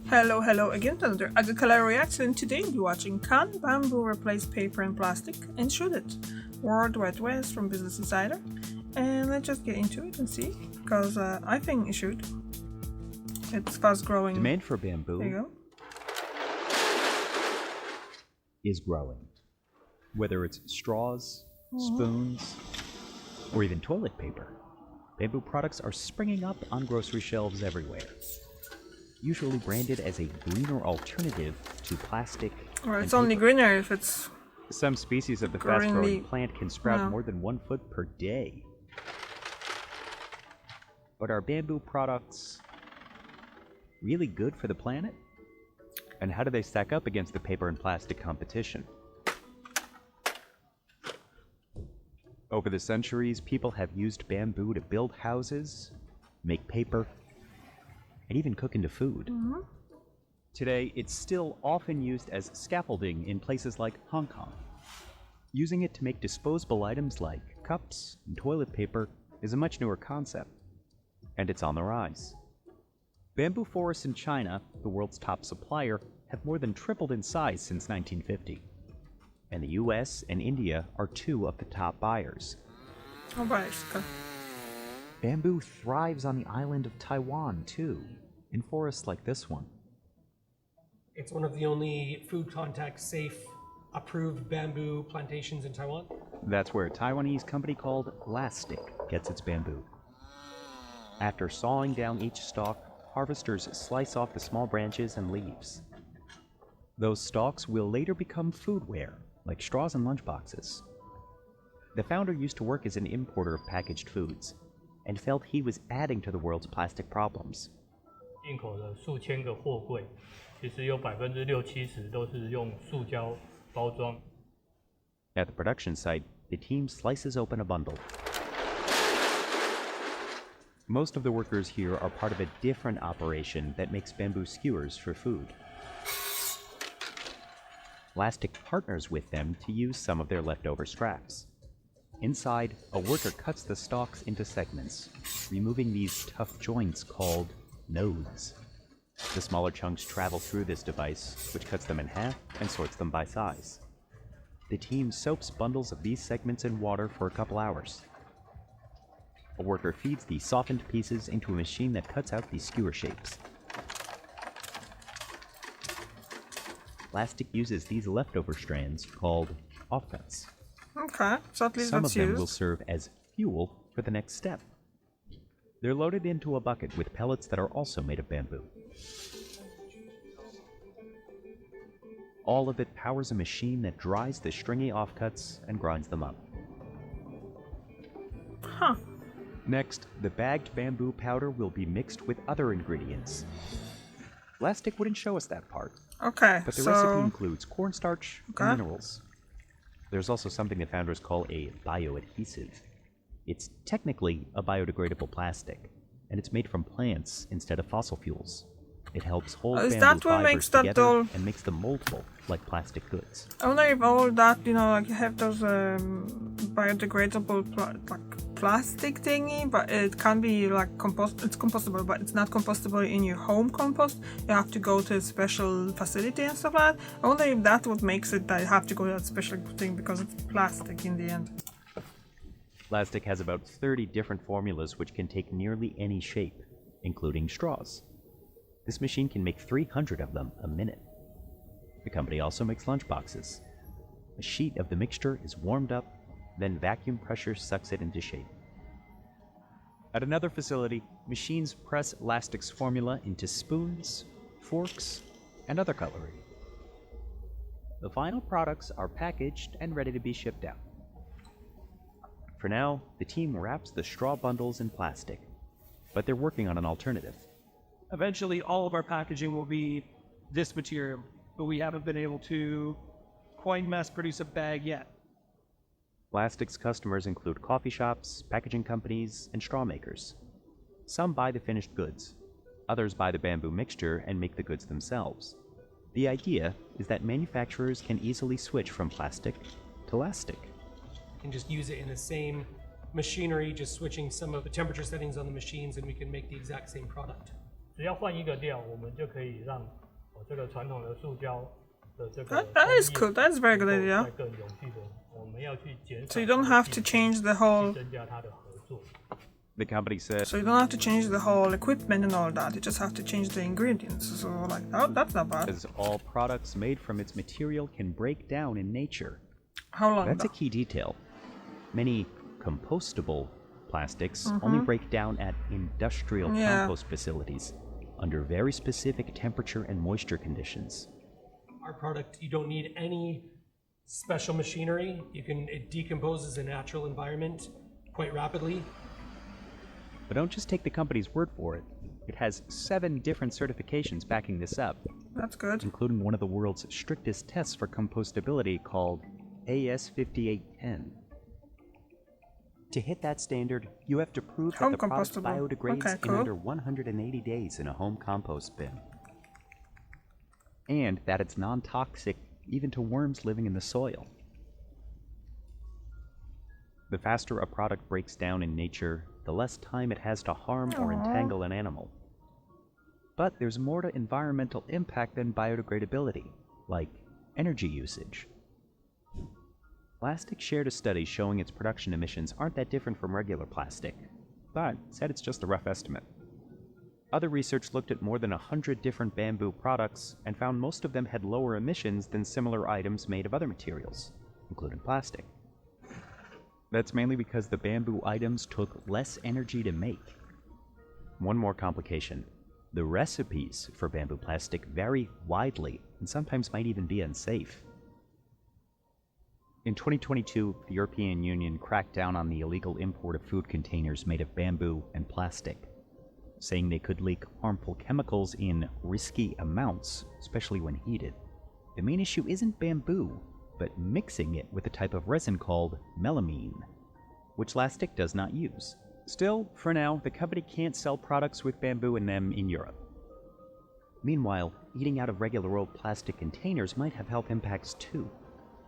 Hello again, another Agricola reaction. Today we'll be watching Can Bamboo Replace Paper and Plastic and Should It? World Wide West from Business Insider. And let's just get into it and see, because I think it should. It's fast growing. Demand for bamboo There you go. is growing. Whether it's straws, spoons, or even toilet paper, bamboo products are springing up on grocery shelves everywhere. Usually branded as a greener alternative to plastic. Well, it's and only paper. greener if it's Some species of the greenly- fast-growing plant can sprout Yeah. more than 1 foot per day. But are bamboo products really good for the planet? And how do they stack up against the paper and plastic competition? Over the centuries, people have used bamboo to build houses, make paper, and even cook into food. Today, it's still often used as scaffolding in places like Hong Kong. Using it to make disposable items like cups and toilet paper is a much newer concept, and it's on the rise. Bamboo forests in China, the world's top supplier, have more than tripled in size since 1950. And the US and India are two of the top buyers. oh, bicycle. Bamboo thrives on the island of Taiwan, too, in forests like this one. It's one of the only food contact safe approved bamboo plantations in Taiwan. That's where a Taiwanese company called Lastic gets its bamboo. After sawing down each stalk, harvesters slice off the small branches and leaves. Those stalks will later become foodware, like straws and lunchboxes. The founder used to work as an importer of packaged foods, and felt he was adding to the world's plastic problems. 进口的数千个货柜，其实有60%-70%都是用塑胶包装。 At the production site, the team slices open a bundle. Most of the workers here are part of a different operation that makes bamboo skewers for food. Lastic partners with them to use some of their leftover scraps. Inside, a worker cuts the stalks into segments, removing these tough joints called nodes. The smaller chunks travel through this device, which cuts them in half and sorts them by size. The team soaks bundles of these segments in water for a couple hours. A worker feeds the softened pieces into a machine that cuts out these skewer shapes. Lastic uses these leftover strands, called offcuts. Okay, so at least Some of that's them will used. serve as fuel for the next step. They're loaded into a bucket with pellets that are also made of bamboo. All of it powers a machine that dries the stringy offcuts and grinds them up. Huh. Next, the bagged bamboo powder will be mixed with other ingredients. Lastic wouldn't show us that part, Okay, but the so recipe includes cornstarch Okay. and minerals. There's also something the founders call a bioadhesive. It's technically a biodegradable plastic, and it's made from plants instead of fossil fuels. It helps hold Is bamboo that what fibers makes that together dull? and makes them moldable like plastic goods. I wonder if all that, like you have those biodegradable plastic thingy, but it can be like it's compostable, but it's not compostable in your home compost. You have to go to a special facility and stuff like that. I wonder if that's what makes it that you have to go to that special thing, because it's plastic in the end. Lastic has about 30 different formulas which can take nearly any shape, including straws. This machine can make 300 of them a minute. The company also makes lunchboxes. A sheet of the mixture is warmed up, then vacuum pressure sucks it into shape. At another facility, machines press Lastic's formula into spoons, forks, and other cutlery. The final products are packaged and ready to be shipped out. For now, the team wraps the straw bundles in plastic, but they're working on an alternative. Eventually, all of our packaging will be this material, but we haven't been able to quite mass produce a bag yet. Lastic's customers include coffee shops, packaging companies, and straw makers. Some buy the finished goods. Others buy the bamboo mixture and make the goods themselves. The idea is that manufacturers can easily switch from plastic to Lastic. And just use it in the same machinery, just switching some of the temperature settings on the machines, and we can make the exact same product. 只要换一个料，我们就可以让这个传统的塑胶的这个 That is cool. That's a very good 能 idea. 够再更永续的，我们要去减少 So you don't have to change the whole. 增加它的合作。The company said So you don't have to change the whole equipment and all that. You just have to change the ingredients. So like that's not bad. all products made from its material can break down in nature. How long? That's a though? key detail. Many compostable plastics only break down at industrial Yeah. compost facilities under very specific temperature and moisture conditions. Our product, you don't need any special machinery. It decomposes in a natural environment quite rapidly. But don't just take the company's word for it. It has 7 different certifications backing this up, That's good. including one of the world's strictest tests for compostability called AS5810. To hit that standard, you have to prove that Home the product compostable. biodegrades Okay, in cool. under 180 days in a home compost bin. And that it's non-toxic even to worms living in the soil. The faster a product breaks down in nature, the less time it has to harm or entangle an animal. But there's more to environmental impact than biodegradability, like energy usage. Plastic shared a study showing its production emissions aren't that different from regular plastic, but said it's just a rough estimate. Other research looked at more than 100 different bamboo products and found most of them had lower emissions than similar items made of other materials, including plastic. That's mainly because the bamboo items took less energy to make. One more complication. The recipes for bamboo plastic vary widely and sometimes might even be unsafe. In 2022, the European Union cracked down on the illegal import of food containers made of bamboo and plastic, saying they could leak harmful chemicals in risky amounts, especially when heated. The main issue isn't bamboo, but mixing it with a type of resin called melamine, which Lastic does not use. Still, for now, the company can't sell products with bamboo in them in Europe. Meanwhile, eating out of regular old plastic containers might have health impacts too.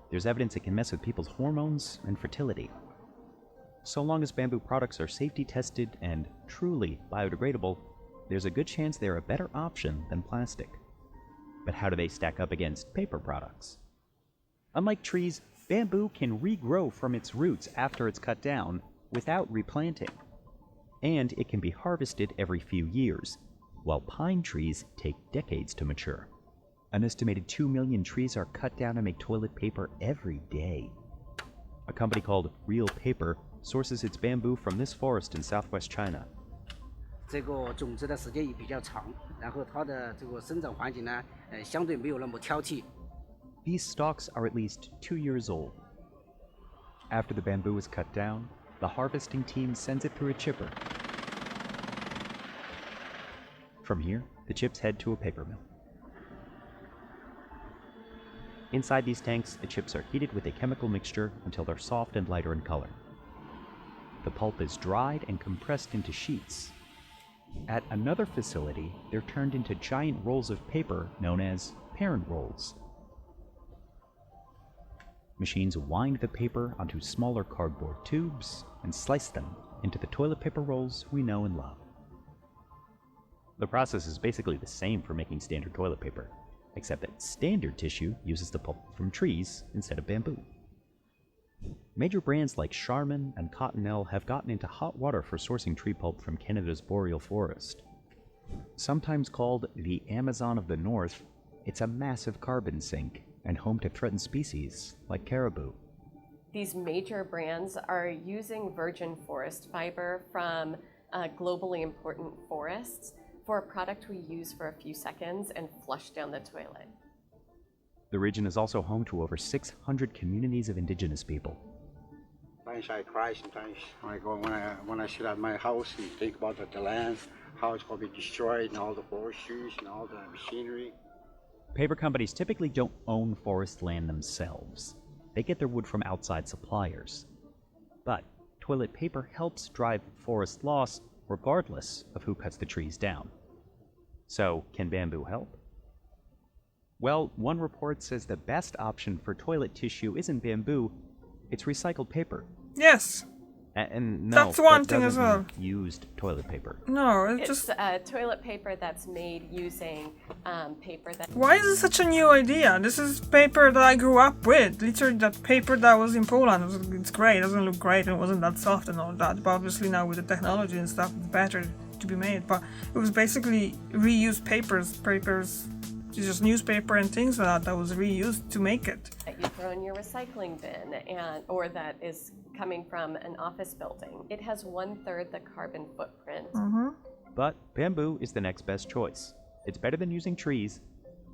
There's evidence it can mess with people's hormones and fertility. So long as bamboo products are safety tested and truly biodegradable, there's a good chance they're a better option than plastic. But how do they stack up against paper products? Unlike trees, bamboo can regrow from its roots after it's cut down without replanting. And it can be harvested every few years, while pine trees take decades to mature. An estimated 2 million trees are cut down to make toilet paper every day. A company called Real Paper sources its bamboo from this forest in southwest China. 这个种植的时间也比较长，然后它的这个生长环境呢，相对没有那么挑剔。 These stalks are at least 2 years old. After the bamboo is cut down, the harvesting team sends it through a chipper. From here, the chips head to a paper mill. Inside these tanks, the chips are heated with a chemical mixture until they're soft and lighter in color. The pulp is dried and compressed into sheets. At another facility, they're turned into giant rolls of paper known as parent rolls. Machines wind the paper onto smaller cardboard tubes and slice them into the toilet paper rolls we know and love. The process is basically the same for making standard toilet paper, except that standard tissue uses the pulp from trees instead of bamboo. Major brands like Charmin and Cottonelle have gotten into hot water for sourcing tree pulp from Canada's boreal forest. Sometimes called the Amazon of the North, it's a massive carbon sink and home to threatened species like caribou. These major brands are using virgin forest fiber from globally important forests for a product we use for a few seconds and flush down the toilet. The region is also home to over 600 communities of indigenous people. Sometimes I cry. Sometimes when I sit at my house and think about the land, how it's going to be destroyed, and all the horseshoes and all the machinery. Paper companies typically don't own forest land themselves. They get their wood from outside suppliers. But toilet paper helps drive forest loss regardless of who cuts the trees down. So, can bamboo help? Well, one report says the best option for toilet tissue isn't bamboo, it's recycled paper. Yes. And no, That's one that thing as doesn't well. mean used toilet paper. No, it's It's just. toilet paper that's made using paper that. Why is this such a new idea? This is paper that I grew up with. Literally, that paper that was in Poland. It's great. It doesn't look great. It wasn't that soft and all that. But obviously now with the technology and stuff, it's better to be made. But it was basically reused papers, just newspaper and things like that was reused to make it. That you throw in your recycling bin, or that is coming from an office building. It has 1/3 the carbon footprint. But bamboo is the next best choice. It's better than using trees,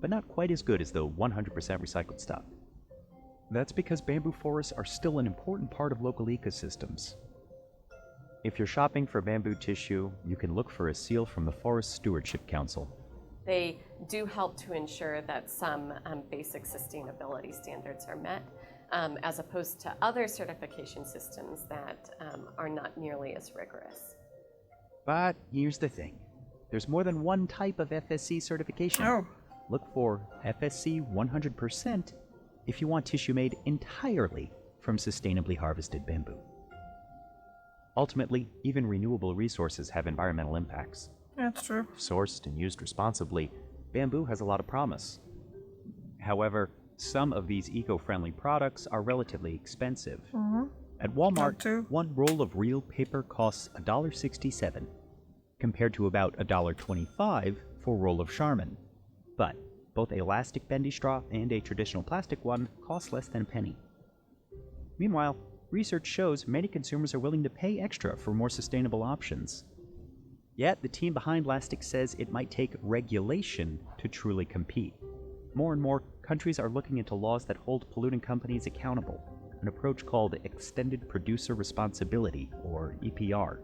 but not quite as good as the 100% recycled stuff. That's because bamboo forests are still an important part of local ecosystems. If you're shopping for bamboo tissue, you can look for a seal from the Forest Stewardship Council. They do help to ensure that some basic sustainability standards are met, as opposed to other certification systems that are not nearly as rigorous. But here's the thing. There's more than one type of FSC certification. Oh. Look for FSC 100% if you want tissue made entirely from sustainably harvested bamboo. Ultimately, even renewable resources have environmental impacts. That's true. Sourced and used responsibly, bamboo has a lot of promise. However, some of these eco-friendly products are relatively expensive. At Walmart, one roll of real paper costs $1.67, compared to about $1.25 for a roll of Charmin. But both a elastic bendy straw and a traditional plastic one cost less than a penny. Meanwhile, research shows many consumers are willing to pay extra for more sustainable options. Yet, the team behind Lastic says it might take regulation to truly compete. More and more countries are looking into laws that hold polluting companies accountable, an approach called Extended Producer Responsibility, or EPR.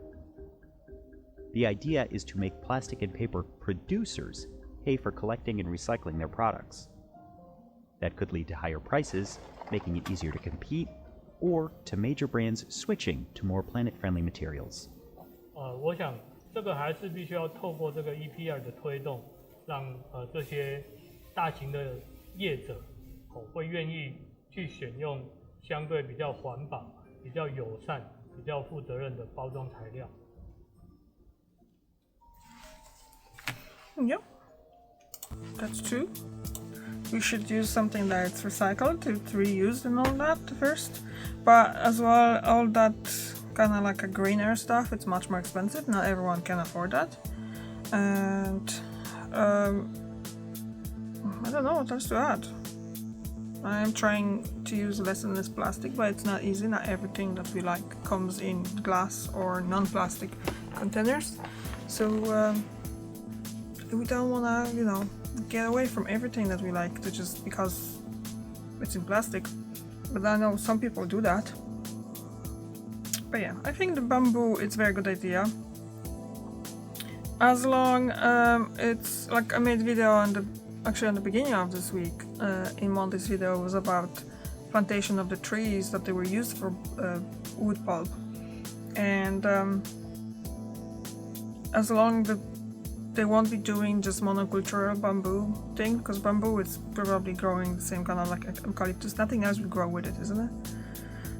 The idea is to make plastic and paper producers pay for collecting and recycling their products. That could lead to higher prices, making it easier to compete, or to major brands switching to more planet-friendly materials. 我想这个还是必须要透过这个 EPR 的推动，让这些大型的业者会愿意去选用相对比较环保、比较友善、比较负责任的包装材料。Yep, that's true. We should use something that's recycled, it's reused and all that first. But as well, all that kind of like a greener stuff, it's much more expensive. Not everyone can afford that. And I don't know what else to add. I am trying to use less and less plastic, but it's not easy. Not everything that we like comes in glass or non-plastic containers. So we don't want to, get away from everything that we like to just because it's in plastic. But I know some people do that. But yeah, I think the bamboo, it's a very good idea. As long it's like I made a video on the beginning of this week. In Monty's video was about plantation of the trees that they were used for wood pulp, and as long as they won't be doing just monocultural bamboo thing, because bamboo is probably growing the same kind of like eucalyptus. Nothing else will grow with it, isn't it?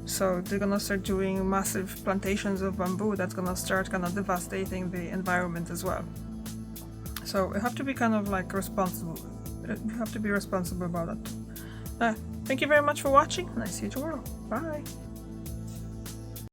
So they're gonna start doing massive plantations of bamboo that's gonna start kind of devastating the environment as well. So we have to be kind of like responsible. You have to be responsible about it. Thank you very much for watching, and I see you tomorrow. Bye!